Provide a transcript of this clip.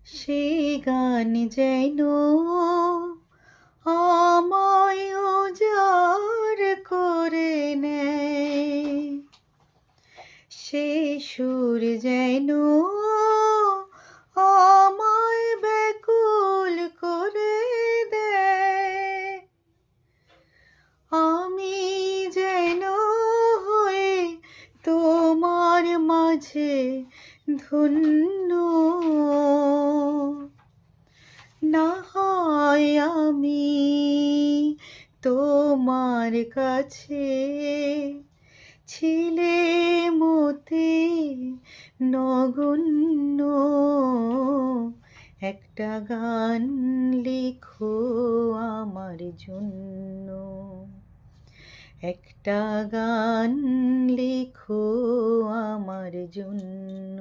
সেই গান যেন আমায় উজাড় করে নেয়, সেই সুর যেন আমায় ব্যাকুল করে দেয়। আমি যেন হয়ে তোমার মাঝে ধন্য, না হয় আমি তোমার কাছে ছিলে মতি নগণ্য। একটা গান লিখো আমার জন্য, একটা গান লিখো আমার জন্য।